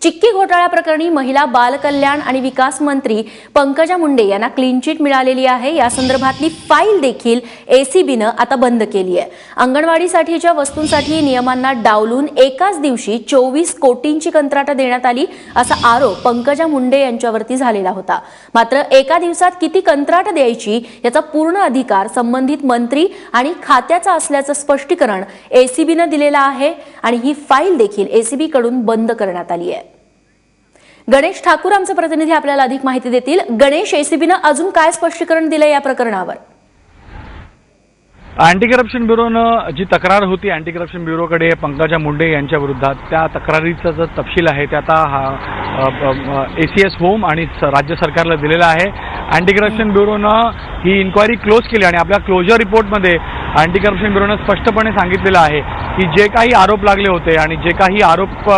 चिक्की घोटाळा प्रकरणी महिला बाल कल्याण आणि विकास मंत्री पंकजा मुंडे यांना क्लीन चिट मिळालेली आहे। या संदर्भातली फाईल देखील एसीबीने आता बंद केली आहे। अंगणवाडीसाठीच्या वस्तूंसाठी नियमांना डावलून एकाच दिवशी 24 कोटींची कंत्राट देण्यात आली असा आरोप पंकजा मुंडे यांच्यावरती झालेला होता। मात्र एका दिवसात किती कंत्राट द्यायची याचा पूर्ण अधिकार संबंधित मंत्री आणि खात्याचा असल्याचं स्पष्टीकरण एसीबीने दिलेलं आहे आणि ही फाईल देखील एसीबी कडून बंद करण्यात आली आहे। गणेश ठाकूर आमचे प्रतिनिधी आपल्याला अधिक माहिती देतील। गणेश, एसीबीने अजून काय स्पष्टीकरण दिले या प्रकरणावर? अँटी करप्शन ब्युरोनं जी तक्रार होती अँटी करप्शन ब्युरोकडे पंकजा मुंडे यांच्या विरोधात, त्या तक्रारीचा जो तपशील आहे ते आता एसीएस होम आणि राज्य सरकारला दिलेला आहे। अँटी करप्शन ब्युरोनं ही इन्क्वायरी क्लोज केली आणि आपल्या क्लोजर रिपोर्टमध्ये अँटी करप्शन ब्युरोनं स्पष्टपणे सांगितलेलं आहे की जे काही आरोप लागले होते आणि जे काही आरोप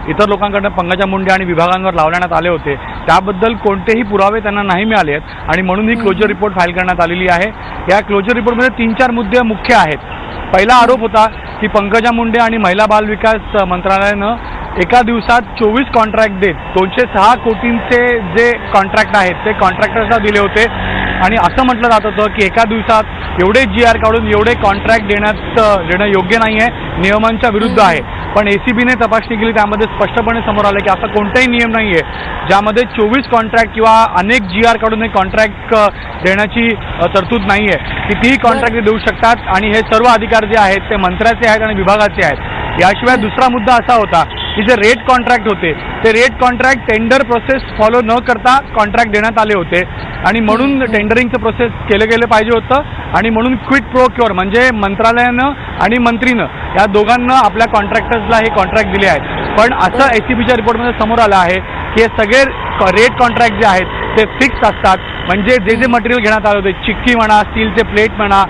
इतर लोकांकडून पंकजा मुंडे आणि विभागांवर लावण्यात आले होते त्याबद्दल कोणतेही पुरावे त्यांना नाही मिळाले आहेत आणि म्हणून ही क्लोजर रिपोर्ट फाईल करण्यात आलेली आहे। या क्लोजर रिपोर्टमध्ये 3-4 मुद्दे मुख्य आहेत। पहिला आरोप होता की पंकजा मुंडे आणि महिला बाल विकास मंत्रालयानं एका दिवसात 24 कॉन्ट्रॅक्ट देत 206 कोटींचे जे कॉन्ट्रॅक्ट आहेत ते कॉन्ट्रॅक्टर्सला दिले होते आणि असं म्हटलं जात होतं की एका दिवसात एवढे GR काढून एवढे कॉन्ट्रॅक्ट देणं योग्य नाही आहे, नियमांच्या विरुद्ध आहे। पण एसीबीने तपासणी केली, त्यामध्ये स्पष्टपणे समोर आलं की असा कोणताही नियम नाही आहे ज्यामध्ये 24 कॉन्ट्रॅक्ट किंवा अनेक GR काढून एक कॉन्ट्रॅक्ट देण्याची तरतूद नाही आहे। कितीही कॉन्ट्रॅक्ट देऊ शकतात आणि हे सर्व अधिकार जे आहेत ते मंत्र्याचे आहेत आणि विभागाचे आहेत। याशिवाय दुसरा मुद्दा असा होता की जे रेट कॉन्ट्रॅक्ट होते ते rate contract tender process follow न करता कॉन्ट्रॅक्ट देण्यात आले होते आणि म्हणून टेंडरिंगचं प्रोसेस केलं गेलं पाहिजे होतं आणि म्हणून क्विट प्रो क्योर म्हणजे मंत्रालयानं आणि मंत्रीनं या दोघांना आपल्या कॉन्ट्रॅक्टर्सला हे कॉन्ट्रॅक्ट दिले आहेत। पण असं एसीबीच्या रिपोर्टमध्ये समोर आलं आहे की हे सगळे रेट कॉन्ट्रॅक्ट जे आहेत ते फिक्स असतात। म्हणजे जे जे मटेरियल घेण्यात आले होते, चिक्की म्हणा, स्टीलचे प्लेट म्हणा,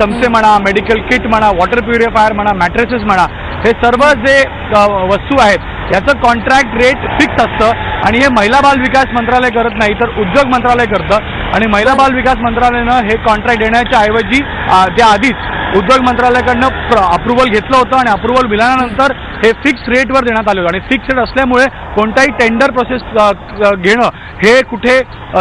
चमचे म्हणा, मेडिकल किट म्हणा, वॉटर प्युरिफायर म्हणा, मॅट्रेसेस म्हणा, हे सर्व जे वस्तू आहेत याचं कॉन्ट्रॅक्ट रेट फिक्स असतं आणि हे महिला बाल विकास मंत्रालय करत नाही तर उद्योग मंत्रालय करतं आणि महिला बाल विकास मंत्रालयानं हे कॉन्ट्रॅक्ट देण्याच्या ऐवजी त्या आधीच उद्योग मंत्रालयाकडनं अप्रुव्हल घेतलं होतं आणि अप्रुव्हल मिळाल्यानंतर हे फिक्स रेटवर देण्यात आलं होतं आणि फिक्स रेट असल्यामुळे कोणताही टेंडर प्रोसेस घेणं हे कुठे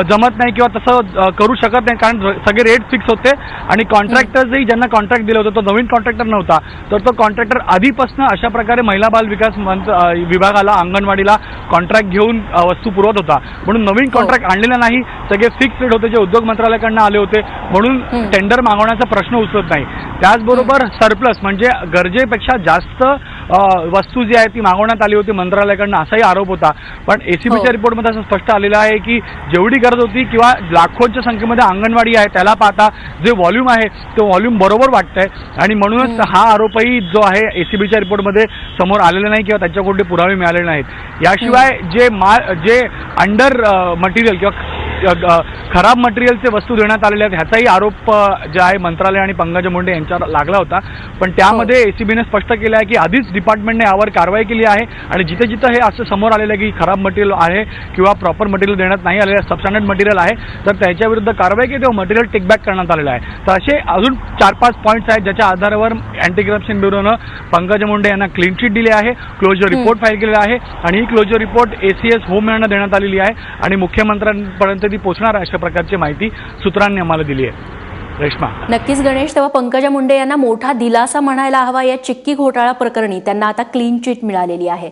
जमत नाही किंवा तसं करू शकत नाही, कारण सगळे रेट फिक्स होते आणि कॉन्ट्रॅक्टर्सही ज्यांना कॉन्ट्रॅक्ट दिलं होतं तो नवीन कॉन्ट्रॅक्टर नव्हता तर तो कॉन्ट्रॅक्टर आधीपासून अशा प्रकारे महिला बाल विकास विभागाला अंगणवाडीला कॉन्ट्रॅक्ट घेऊन वस्तू पुरवत होता। म्हणून नवीन कॉन्ट्रॅक्ट आणलेला नाही, सगळे फिक्स रेट होते जे उद्योग मंत्रालयाकडनं आले होते, म्हणून टेंडर मागवण्याचा प्रश्न उचलत नाही। त्याचबरोबर सरप्लस म्हणजे गरजेपेक्षा जास्त वस्तू जी आहे ती मागवण्यात आली होती मंत्रालयाकडनं असाही आरोप होता। पण एसीबीच्या रिपोर्टमध्ये असं स्पष्ट आलेलं आहे की जेवढी गरज होती किंवा लाखोंच्या संख्येमध्ये अंगणवाडी आहे त्याला पाहता जे व्हॉल्यूम आहे तो व्हॉल्यूम बरोबर वाटतंय आणि म्हणूनच हा आरोपही जो आहे एसीबीच्या रिपोर्टमध्ये समोर आलेला नाही किंवा त्याच्या कोणते पुरावे मिळालेले नाहीत। याशिवाय जे अंडर मटेरियल किंवा खराब मटेरियलचे वस्तू देण्यात आलेले आहेत ह्याचाही आरोप जे आहे मंत्रालय आणि पंकजा मुंडे यांच्यावर लागला होता। पण त्यामध्ये एसीबीने स्पष्ट केलं आहे की आधीच डिपार्टमेंटने यावर कारवाई केली आहे आणि जिथे जिथे हे असं समोर आलेलं आहे की खराब मटेरियल आहे किंवा प्रॉपर मटेरियल देण्यात नाही आलेलं, सबस्टँडर्ड मटेरियल आहे तर त्याच्या विरुद्ध कारवाई केली, तो मटेरियल टेकबॅक करण्यात आलेलं आहे। तर असे अजून 4-5 पॉईंट्स आहेत ज्याच्या आधारावर अँटी करप्शन ब्युरोनं पंकजा मुंडे यांना क्लीन चिट दिली आहे, क्लोजर रिपोर्ट फाईल केलेला आहे आणि ही क्लोजर रिपोर्ट एसीएस होम यांना देण्यात आलेली आहे आणि मुख्यमंत्र्यांपर्यंत ती पोहोचणार अशा प्रकारची माहिती सूत्रांनी आम्हाला दिली आहे। रेश्मा, नक्कीच गणेश, तेव्हा पंकजा मुंडे यांना मोठा दिलासा म्हणायला हवा। या चिक्की घोटाळा प्रकरणी त्यांना आता क्लीन चिट मिळालेली आहे।